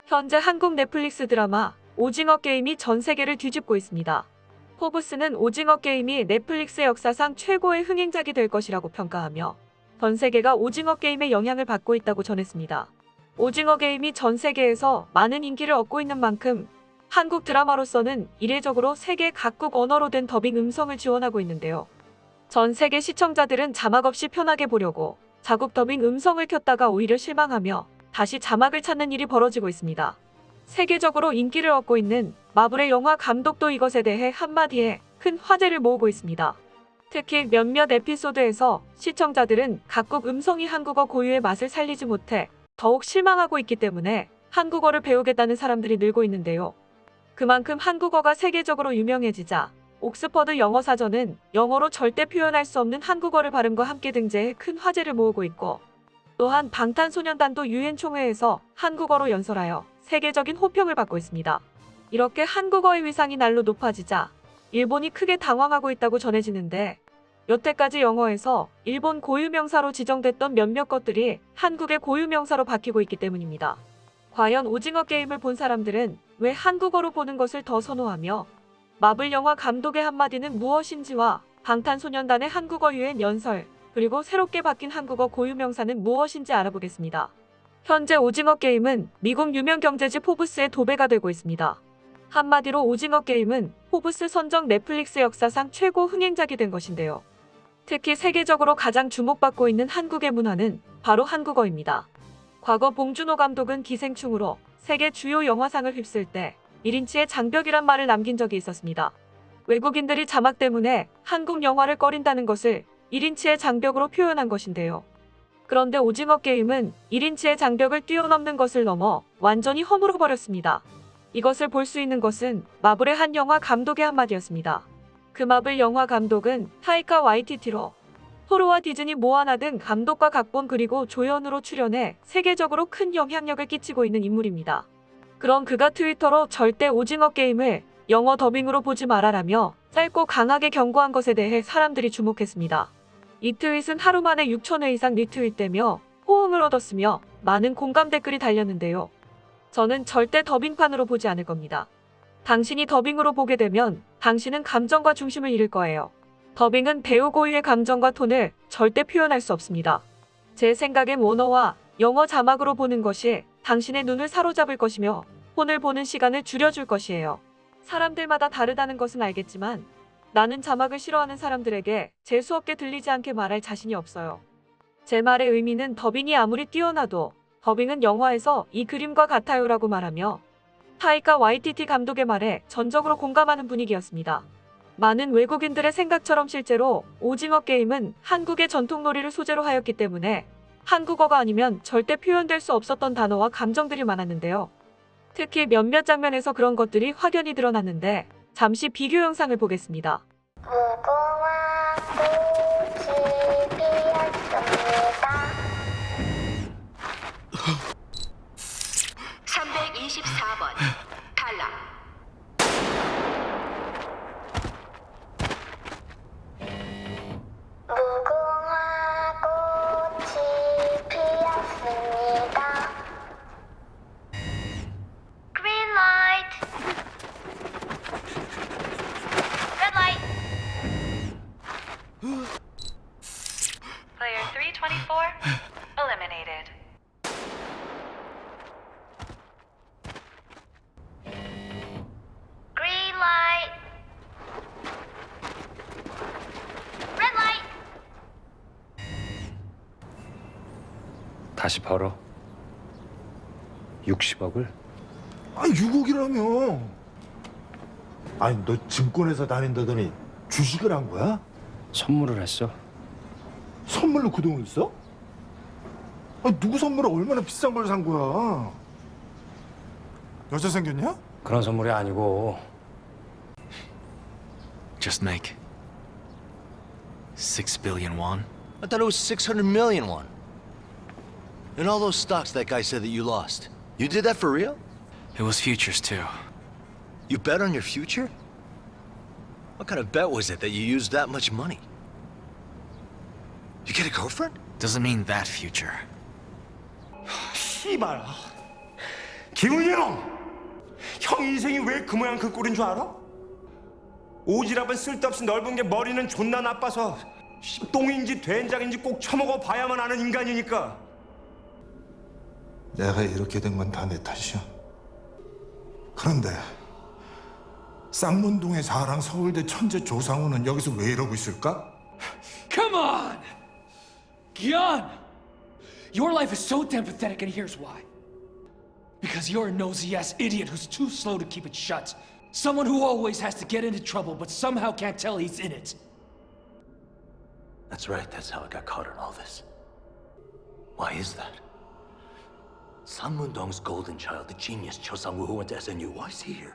현재 한국 넷플릭스 드라마 오징어 게임이 전 세계를 뒤집고 있습니다. 포브스는 오징어 게임이 넷플릭스 역사상 최고의 흥행작이 될 것이라고 평가하며 전 세계가 오징어 게임의 영향을 받고 있다고 전했습니다. 오징어 게임이 전 세계에서 많은 인기를 얻고 있는 만큼 한국 드라마로서는 이례적으로 세계 각국 언어로 된 더빙 음성을 지원하고 있는데요. 전 세계 시청자들은 자막 없이 편하게 보려고 자국 더빙 음성을 켰다가 오히려 실망하며 다시 자막을 찾는 일이 벌어지고 있습니다. 세계적으로 인기를 얻고 있는 마블의 영화 감독도 이것에 대해 한마디에 큰 화제를 모으고 있습니다. 특히 몇몇 에피소드에서 시청자들은 각국 음성이 한국어 고유의 맛을 살리지 못해 더욱 실망하고 있기 때문에 한국어를 배우겠다는 사람들이 늘고 있는데요. 그만큼 한국어가 세계적으로 유명해지자 옥스퍼드 영어 사전은 영어로 절대 표현할 수 없는 한국어를 발음과 함께 등재해 큰 화제를 모으고 있고, 또한 방탄소년단도 유엔 총회에서 한국어로 연설하여 세계적인 호평을 받고 있습니다. 이렇게 한국어의 위상이 날로 높아지자 일본이 크게 당황하고 있다고 전해지는데, 여태까지 영어에서 일본 고유명사로 지정됐던 몇몇 것들이 한국의 고유명사로 바뀌고 있기 때문입니다. 과연 오징어 게임을 본 사람들은 왜 한국어로 보는 것을 더 선호하며 마블 영화 감독의 한마디는 무엇인지와 방탄소년단의 한국어 유엔 연설, 그리고 새롭게 바뀐 한국어 고유명사는 무엇인지 알아보겠습니다. 현재 오징어 게임은 미국 유명 경제지 포브스의 도배가 되고 있습니다. 한마디로 오징어 게임은 포브스 선정 넷플릭스 역사상 최고 흥행작이 된 것인데요. 특히 세계적으로 가장 주목받고 있는 한국의 문화는 바로 한국어입니다. 과거 봉준호 감독은 기생충으로 세계 주요 영화상을 휩쓸 때 1인치의 장벽이란 말을 남긴 적이 있었습니다. 외국인들이 자막 때문에 한국 영화를 꺼린다는 것을 1인치의 장벽으로 표현한 것인데요. 그런데 오징어 게임은 1인치의 장벽을 뛰어넘는 것을 넘어 완전히 허물어버렸습니다. 이것을 볼 수 있는 것은 마블의 한 영화 감독의 한마디였습니다. 그 마블 영화 감독은 타이카 와이티티로 토르와 디즈니 모아나 등 감독과 각본 그리고 조연으로 출연해 세계적으로 큰 영향력을 끼치고 있는 인물입니다. 그런 그가 트위터로 절대 오징어 게임을 영어 더빙으로 보지 말아라며 짧고 강하게 경고한 것에 대해 사람들이 주목했습니다. 이 트윗은 하루 만에 6,000회 이상 리트윗되며 호응을 얻었으며 많은 공감 댓글이 달렸는데요. 저는 절대 더빙판으로 보지 않을 겁니다. 당신이 더빙으로 보게 되면 당신은 감정과 중심을 잃을 거예요. 더빙은 배우 고유의 감정과 톤을 절대 표현할 수 없습니다. 제 생각엔 원어와 영어 자막으로 보는 것이 당신의 눈을 사로잡을 것이며 폰을 보는 시간을 줄여줄 것이에요. 사람들마다 다르다는 것은 알겠지만 나는 자막을 싫어하는 사람들에게 재수없게 들리지 않게 말할 자신이 없어요. 제 말의 의미는 더빙이 아무리 뛰어나도 더빙은 영화에서 이 그림과 같아요라고 말하며 타이카 와이티티 감독의 말에 전적으로 공감하는 분위기였습니다. 많은 외국인들의 생각처럼 실제로 오징어 게임은 한국의 전통놀이를 소재로 하였기 때문에 한국어가 아니면 절대 표현될 수 없었던 단어와 감정들이 많았는데요. 특히 몇몇 장면에서 그런 것들이 확연히 드러났는데 잠시 비교 영상을 보겠습니다. 무궁화 꽃이 피었습니다. 324번 탈락. 무궁화 꽃이 피었습니다. Green light. Red light. Player 324 eliminated. Green light. Red light. 다시 벌어. 60억을? 아니 6억이라며. 아니 너 증권회사 다닌다더니 주식을 한 거야? 선물을 했어. 선물로 그 돈을 써? 아니 누구 선물을 얼마나 비싼 걸 산 거야? 여자 생겼냐? 그런 선물이 아니고 Just make 6 billion won. I thought it was 600 million won. And all those stocks that guy said that you lost. You did that for real? It was futures too. You bet on your future? What kind of bet was it that you used that much money? You get a girlfriend? Doesn't mean that future. 씨발. 기훈이 형! 형 인생이 왜 그 모양 그 꼴인 줄 알아? 오지랖은 쓸데없이 넓은 게 머리는 존나 나빠서 똥인지 된장인지 꼭 처먹어 봐야만 아는 인간이니까. 내가 이렇게 된 건 다 내 탓이야. 그런데 쌍문동의 자랑 서울대 천재 조상우는 여기서 왜 이러고 있을까? Come on! Gian! Your life is so damn pathetic, and here's why. Because you're a nosy-ass idiot who's too slow to keep it shut. Someone who always has to get into trouble, but somehow can't tell he's in it. That's right, that's how I got caught in all this. Why is that? Sanmundong's golden child, the genius Cho Sang-woo who went to SNU, why is he here?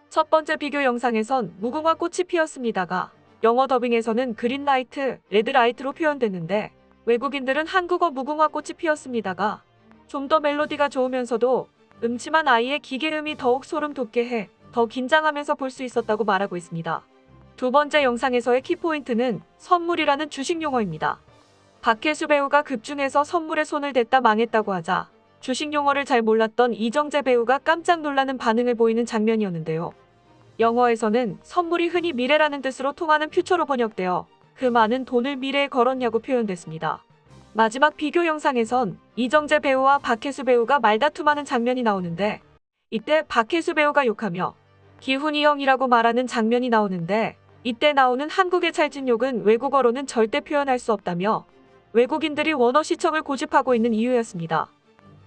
첫 번째 비교 영상에선 무궁화 꽃이 피었습니다가 영어 더빙에서는 그린라이트, 레드라이트로 표현됐는데 외국인들은 한국어 무궁화 꽃이 피었습니다가 좀 더 멜로디가 좋으면서도 음침한 아이의 기계음이 더욱 소름 돋게 해 더 긴장하면서 볼 수 있었다고 말하고 있습니다. 두 번째 영상에서의 키포인트는 선물이라는 주식 용어입니다. 박혜수 배우가 급중해서 선물에 손을 댔다 망했다고 하자 주식 용어를 잘 몰랐던 이정재 배우가 깜짝 놀라는 반응을 보이는 장면이었는데요. 영어에서는 선물이 흔히 미래라는 뜻으로 통하는 퓨처로 번역되어 그 많은 돈을 미래에 걸었냐고 표현됐습니다. 마지막 비교 영상에선 이정재 배우와 박혜수 배우가 말다툼하는 장면이 나오는데 이때 박혜수 배우가 욕하며 기훈이 형이라고 말하는 장면이 나오는데 이때 나오는 한국의 찰진 욕은 외국어로는 절대 표현할 수 없다며 외국인들이 원어 시청을 고집하고 있는 이유였습니다.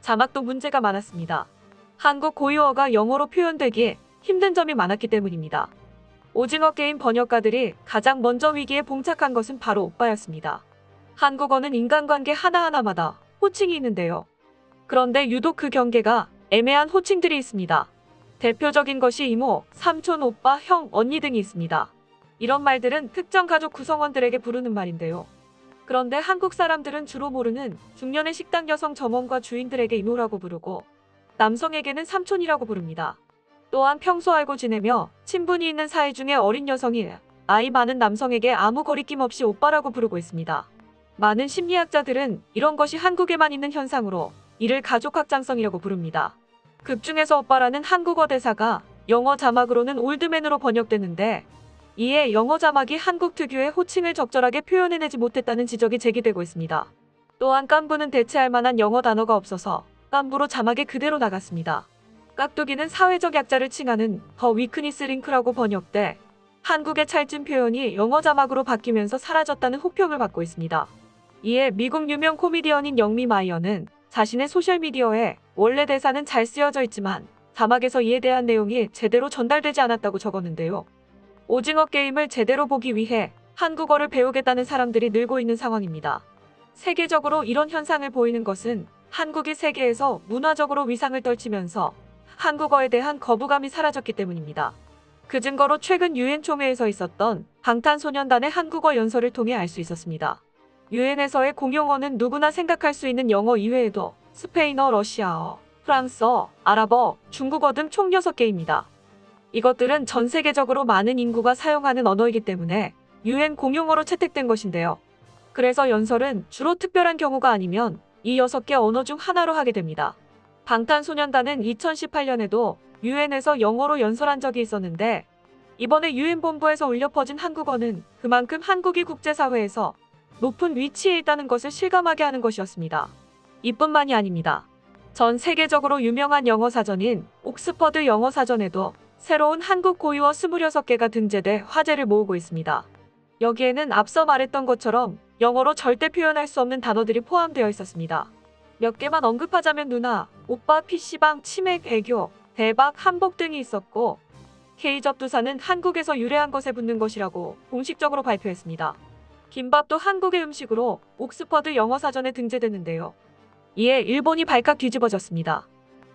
자막도 문제가 많았습니다. 한국 고유어가 영어로 표현되기에 힘든 점이 많았기 때문입니다. 오징어 게임 번역가들이 가장 먼저 위기에 봉착한 것은 바로 오빠였습니다. 한국어는 인간관계 하나하나마다 호칭이 있는데요. 그런데 유독 그 경계가 애매한 호칭들이 있습니다. 대표적인 것이 이모, 삼촌, 오빠, 형, 언니 등이 있습니다. 이런 말들은 특정 가족 구성원들에게 부르는 말인데요. 그런데 한국 사람들은 주로 모르는 중년의 식당 여성 점원과 주인들에게 이모라고 부르고 남성에게는 삼촌이라고 부릅니다. 또한 평소 알고 지내며 친분이 있는 사이 중에 어린 여성이 나이 많은 남성에게 아무 거리낌 없이 오빠라고 부르고 있습니다. 많은 심리학자들은 이런 것이 한국에만 있는 현상으로 이를 가족 확장성이라고 부릅니다. 극중에서 오빠라는 한국어 대사가 영어 자막으로는 올드맨으로 번역되는데 이에 영어 자막이 한국 특유의 호칭을 적절하게 표현해내지 못했다는 지적이 제기되고 있습니다. 또한 깐부는 대체할 만한 영어 단어가 없어서 깐부로 자막에 그대로 나갔습니다. 깍두기는 사회적 약자를 칭하는 더 위크니스 링크라고 번역돼 한국의 찰진 표현이 영어 자막으로 바뀌면서 사라졌다는 혹평을 받고 있습니다. 이에 미국 유명 코미디언인 영미 마이어는 자신의 소셜미디어에 원래 대사는 잘 쓰여져 있지만 자막에서 이에 대한 내용이 제대로 전달되지 않았다고 적었는데요. 오징어 게임을 제대로 보기 위해 한국어를 배우겠다는 사람들이 늘고 있는 상황입니다. 세계적으로 이런 현상을 보이는 것은 한국이 세계에서 문화적으로 위상을 떨치면서 한국어에 대한 거부감이 사라졌기 때문입니다. 그 증거로 최근 유엔 총회에서 있었던 방탄소년단의 한국어 연설을 통해 알 수 있었습니다. 유엔에서의 공용어는 누구나 생각할 수 있는 영어 이외에도 스페인어, 러시아어, 프랑스어, 아랍어, 중국어 등 총 6개입니다. 이것들은 전 세계적으로 많은 인구가 사용하는 언어이기 때문에 유엔 공용어로 채택된 것인데요. 그래서 연설은 주로 특별한 경우가 아니면 이 6개 언어 중 하나로 하게 됩니다. 방탄소년단은 2018년에도 유엔에서 영어로 연설한 적이 있었는데 이번에 유엔 본부에서 울려 퍼진 한국어는 그만큼 한국이 국제사회에서 높은 위치에 있다는 것을 실감하게 하는 것이었습니다. 이뿐만이 아닙니다. 전 세계적으로 유명한 영어 사전인 옥스퍼드 영어 사전에도 새로운 한국 고유어 26개가 등재돼 화제를 모으고 있습니다. 여기에는 앞서 말했던 것처럼 영어로 절대 표현할 수 없는 단어들이 포함되어 있었습니다. 몇 개만 언급하자면 누나, 오빠, PC방, 치맥, 애교, 대박, 한복 등이 있었고 K접두사는 한국에서 유래한 것에 붙는 것이라고 공식적으로 발표했습니다. 김밥도 한국의 음식으로 옥스퍼드 영어 사전에 등재됐는데요. 이에 일본이 발칵 뒤집어졌습니다.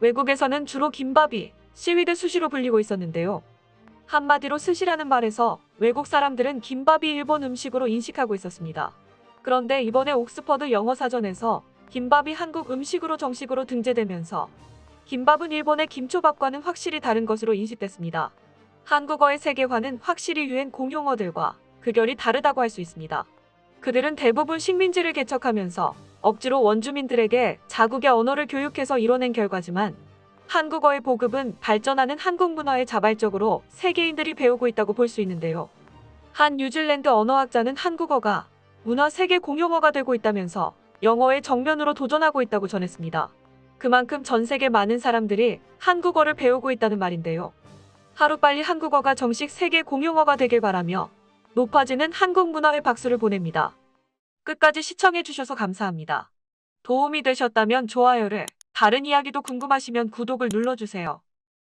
외국에서는 주로 김밥이 시위드 스시로 불리고 있었는데요. 한마디로 스시라는 말에서 외국 사람들은 김밥이 일본 음식으로 인식하고 있었습니다. 그런데 이번에 옥스퍼드 영어 사전에서 김밥이 한국 음식으로 정식으로 등재되면서 김밥은 일본의 김초밥과는 확실히 다른 것으로 인식됐습니다. 한국어의 세계화는 확실히 유엔 공용어들과 그 결이 다르다고 할 수 있습니다. 그들은 대부분 식민지를 개척하면서 억지로 원주민들에게 자국의 언어를 교육해서 이뤄낸 결과지만 한국어의 보급은 발전하는 한국 문화에 자발적으로 세계인들이 배우고 있다고 볼 수 있는데요. 한 뉴질랜드 언어학자는 한국어가 문화 세계 공용어가 되고 있다면서 영어에 정면으로 도전하고 있다고 전했습니다. 그만큼 전 세계 많은 사람들이 한국어를 배우고 있다는 말인데요. 하루빨리 한국어가 정식 세계 공용어가 되길 바라며 높아지는 한국 문화에 박수를 보냅니다. 끝까지 시청해주셔서 감사합니다. 도움이 되셨다면 좋아요를, 다른 이야기도 궁금하시면 구독을 눌러주세요.